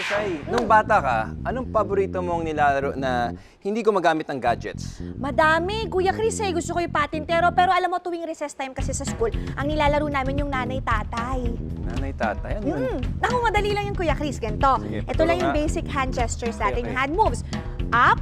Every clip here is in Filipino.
Ate Shai, nung bata ka, anong paborito mong nilalaro na hindi gumagamit ng gadgets? Madami. Kuya Chris, gusto ko yung patintero. Pero alam mo, tuwing recess time kasi sa school, ang nilalaro namin yung nanay-tatay. Nanay-tatay, ano yun? Naku, madali lang yung Kuya Chris. Ganito. Sige, Ito lang yung nga. basic hand gestures natin, Okay. hand moves. Up,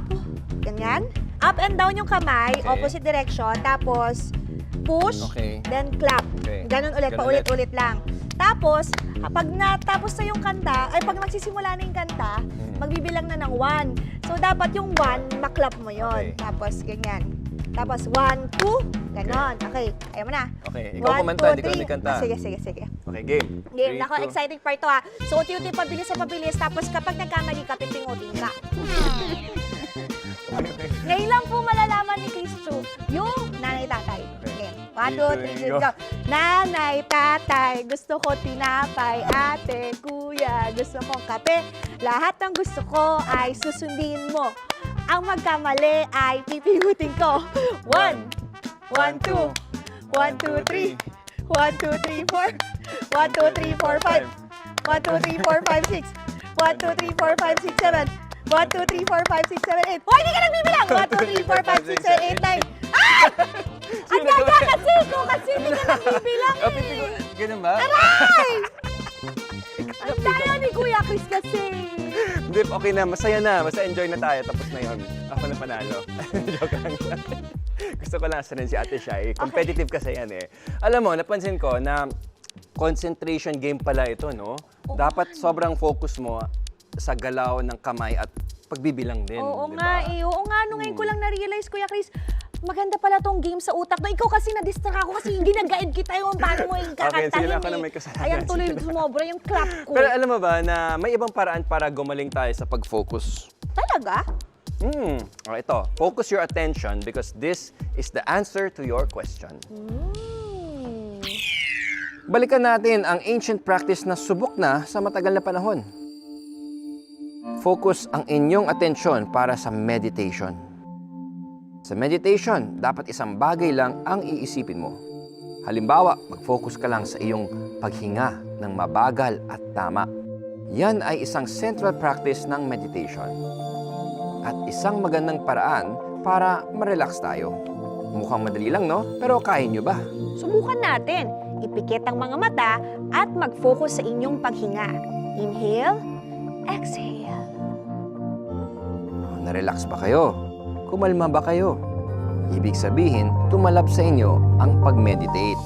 ganyan. Up and down yung kamay, Okay. opposite direction. Tapos, push, Okay. then clap. Okay. Ganon ulit, Ganun paulit-ulit lang. Tapos, pag natapos na yung kanta, ay pag magsisimula na yung kanta, magbibilang na ng 1. So, dapat yung 1, maklap mo yon. Okay. Tapos, ganyan. Tapos, 1, 2, ganon. Okay, ayaw mo na. Okay, ikaw 1, kumanta, 2, hindi ka 3. kumanta. Sige, sige, sige. Okay, game. Game. 3, Nako, 2. exciting part to ha. So, unti-unti pabilis sa pabilis. Tapos, kapag nagkamali ka, pipingutin ka. Ngayon lang po malalaman ni Chris Chu yung nanay-tatay. Okay. 1, 2, 3, go. Nanay-tatay, gusto ko tinapay. Ate, kuya, gusto ko kape. Lahat ng gusto ko ay susundin mo. Ang magkamali ay pipigutin ko. 1, 1, 2, 1, 2, 3, 1, 2, 3, 4, 1, 2, 3, 4, 5, 1, 2, 3, 4, 5, 6, 1, 2, 3, 4, 5, 6, 7, 1, 2, 3, 4, 5, 6, 7, 8. Hoy, hindi ka nagbibilang! 1, 2, 3, 4, 5, 6, 7, 8, 9. Ah! Ang ganda kasi ko kasi hindi ka nagbibilang eh. Ganun ba? Aray! Ang daya ni Kuya Chris kasi. Hindi, okay na. Masaya na. Basta enjoy na tayo. Tapos na yun. Ako na panalo. Joke lang. Gusto ko lang asanin si Ate Shai. Competitive kasi yan eh. Alam mo, napansin ko na concentration game pala ito, no? Dapat sobrang focus mo sa galaw ng kamay at pagbibilang din. Oo di nga ba? eh. Oo nga, no, ngayon ko lang na-realize, Kuya Chris, maganda pala tong game sa utak. No, ikaw kasi na-distract ako kasi gina-guide kita yung paano mo yung kakantahin. Okay, sige lang ako na may kasalanan. Ayan, tuloy sumobra yung clap ko. Pero alam mo ba na may ibang paraan para gumaling tayo sa pag-focus? Talaga? Oh, ito. Focus your attention because this is the answer to your question. Balikan natin ang ancient practice na subok na sa matagal na panahon. Focus ang inyong atensyon para sa meditation. Sa meditation, dapat isang bagay lang ang iisipin mo. Halimbawa, mag-focus ka lang sa iyong paghinga ng mabagal at tama. Yan ay isang central practice ng meditation. At isang magandang paraan para ma-relax tayo. Mukhang madali lang, no? Pero kaya nyo ba? Subukan natin. Ipikit ang mga mata at mag-focus sa inyong paghinga. Inhale, exhale. Na-relax ba kayo? Kumalma ba kayo? Ibig sabihin, tumalab sa inyo ang pag-meditate.